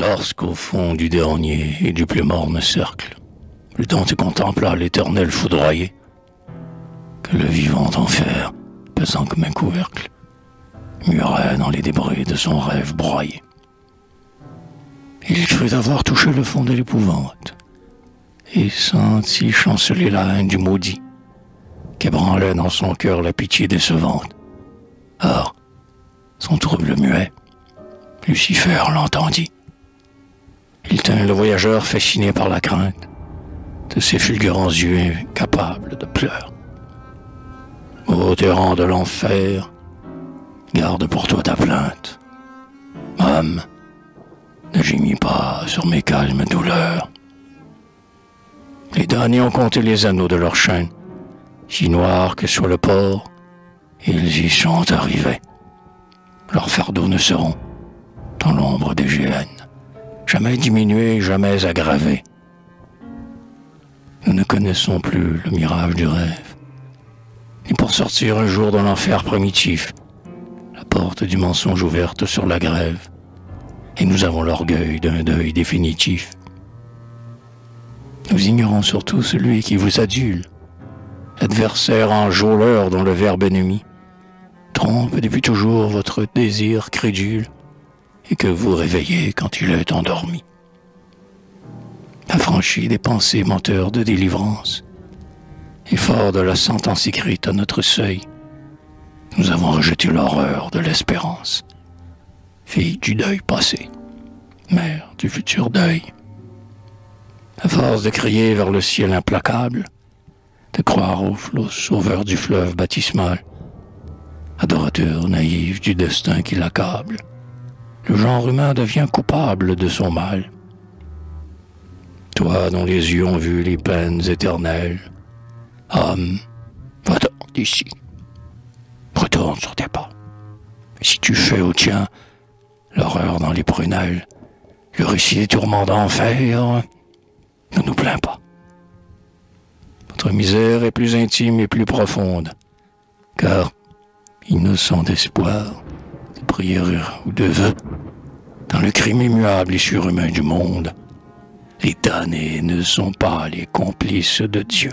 Lorsqu'au fond du dernier et du plus morne cercle, le Dante contempla l'Éternel foudroyé, que le vivant enfer, pesant comme un couvercle, murait dans les débris de son rêve broyé. Il crut avoir touché le fond de l'épouvante, et sentit chanceler la haine du maudit, qu'ébranlait dans son cœur la pitié décevante. Or, son trouble muet, Lucifer l'entendit. Il tint le voyageur fasciné par la crainte de ses fulgurants yeux incapables de pleurs. Ô tyran de l'enfer, garde pour toi ta plainte. Homme, ne gémis pas sur mes calmes douleurs. Les damnés ont compté les anneaux de leur chaîne, si noirs que soit le port, ils y sont arrivés. Leurs fardeaux ne seront, dans l'ombre des géhennes, jamais diminués, jamais aggravés. Nous ne connaissons plus le mirage du rêve, ni pour sortir un jour de l'enfer primitif, la porte du mensonge ouverte sur la grève, et nous avons l'orgueil d'un deuil définitif. Nous ignorons surtout celui qui vous adule, l'adversaire enjôleur dont le verbe ennemi trompe depuis toujours votre désir crédule et que vous réveillez quand il est endormi. Affranchi des pensées menteurs de délivrance, et fort de la sentence écrite à notre seuil, nous avons rejeté l'horreur de l'espérance, fille du deuil passé, mère du futur deuil. À force de crier vers le ciel implacable, de croire au flot sauveur du fleuve baptismal, adorateur naïf du destin qui l'accable, le genre humain devient coupable de son mal. Toi dont les yeux ont vu les peines éternelles, homme, va-t'en d'ici, retourne sur tes pas. Si tu fais au tien l'horreur dans les prunelles, le récit des tourments d'enfer, ne nous plains pas. Votre misère est plus intime et plus profonde, car, innocent d'espoir, de prière ou de vœux, dans le crime immuable et surhumain du monde, les damnés ne sont pas les complices de Dieu.